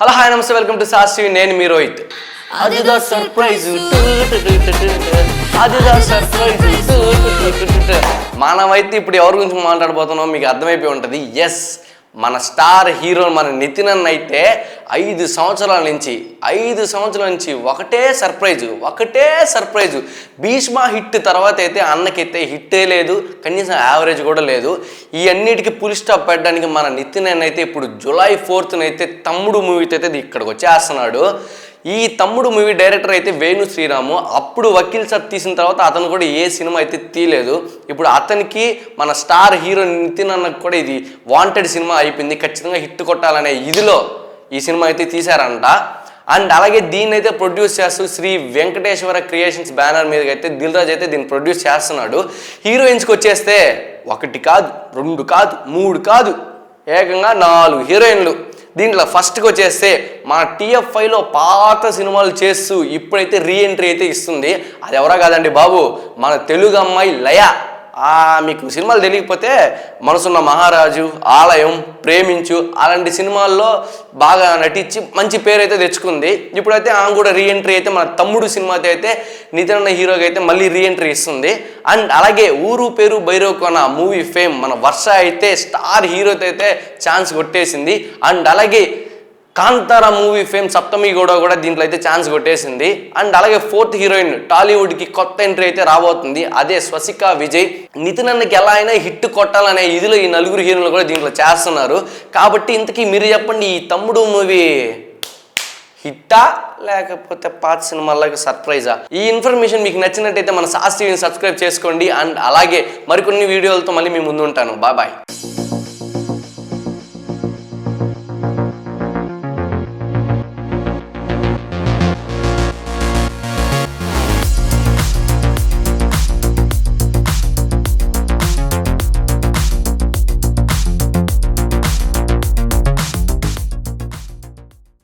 Hello hi నమస్తే welcome to sauce TV నేను మీ Rohit. అదిదా surprise మనమైతే ఇప్పుడు ఎవరి గురించి మాట్లాడబోతున్నాం మీకు అర్థమైపోయి ఉంటుంది. ఎస్, మన స్టార్ హీరో మన నితిన్ అన్న అయితే 5 సంవత్సరాల నుంచి ఒకటే సర్ప్రైజు. భీష్మ హిట్ తర్వాత అయితే అన్నకైతే హిట్టే లేదు, కనీసం యావరేజ్ కూడా లేదు. ఈ అన్నిటికీ ఫుల్ స్టాప్ పెట్టడానికి మన నితిన్ అన్న అయితే ఇప్పుడు జూలై 4th అయితే తమ్ముడు మూవీతో అయితే ఇక్కడికి వచ్చేస్తున్నాడు. ఈ తమ్ముడు మూవీ డైరెక్టర్ అయితే వేణు శ్రీరాము. అప్పుడు వకీల్ సాబ్ తీసిన తర్వాత అతను కూడా ఏ సినిమా అయితే తీయలేదు. ఇప్పుడు అతనికి మన స్టార్ హీరో నితిన్ అన్నకు కూడా ఇది వాంటెడ్ సినిమా అయిపోయింది, ఖచ్చితంగా హిట్ కొట్టాలనే ఇదిలో ఈ సినిమా అయితే తీశారంట. అండ్ అలాగే దీన్ని అయితే ప్రొడ్యూస్ చేస్తూ శ్రీ వెంకటేశ్వర క్రియేషన్స్ బ్యానర్ మీద అయితే దిల్ రాజు అయితే దీన్ని ప్రొడ్యూస్ చేస్తున్నాడు. హీరోయిన్స్కి వచ్చేస్తే 1 కాదు 2 కాదు 3 కాదు ఏకంగా 4 హీరోయిన్లు. దీంట్లో ఫస్ట్కి వచ్చేస్తే మన TF5లో పాత సినిమాలు చేస్తూ ఇప్పుడైతే రీఎంట్రీ అయితే ఇస్తుంది. అది ఎవరో కాదండి బాబు, మన తెలుగు అమ్మాయి లయ. మీకు సినిమాలు తెలియకపోతే మనసున్న మహారాజు, ఆలయం, ప్రేమించు అలాంటి సినిమాల్లో బాగా నటించి మంచి పేరు అయితే తెచ్చుకుంది. ఇప్పుడైతే ఆమె కూడా రీఎంట్రీ అయితే మన తమ్ముడు సినిమాతో అయితే నితిన్ అన్న హీరోగా అయితే మళ్ళీ రీఎంట్రీ ఇస్తుంది. అండ్ అలాగే ఊరు పేరు భైరవకోన మూవీ ఫేమ్ మన వర్ష అయితే స్టార్ హీరోతో అయితే ఛాన్స్ కొట్టేసింది. అండ్ అలాగే కాంతారా మూవీ ఫేమ్ సప్తమి కూడా దీంట్లో అయితే ఛాన్స్ కొట్టేసింది. అండ్ అలాగే 4th హీరోయిన్ టాలీవుడ్కి కొత్త ఎంట్రీ అయితే రాబోతుంది, అదే స్వసికా విజయ్. నితిన్ అన్నకి ఎలా అయినా హిట్ కొట్టాలనే ఇదిలో ఈ 4 హీరోయిన్లు కూడా దీంట్లో చేస్తున్నారు. కాబట్టి ఇంతకీ మీరు చెప్పండి, ఈ తమ్ముడు మూవీ హిట్టా లేకపోతే పాత సినిమాలకు సర్ప్రైజా? ఈ ఇన్ఫర్మేషన్ మీకు నచ్చినట్టయితే మన సాస్ టీవీని సబ్స్క్రైబ్ చేసుకోండి. అండ్ అలాగే మరికొన్ని వీడియోలతో మళ్ళీ మీ ముందు ఉంటాను. బాయ్.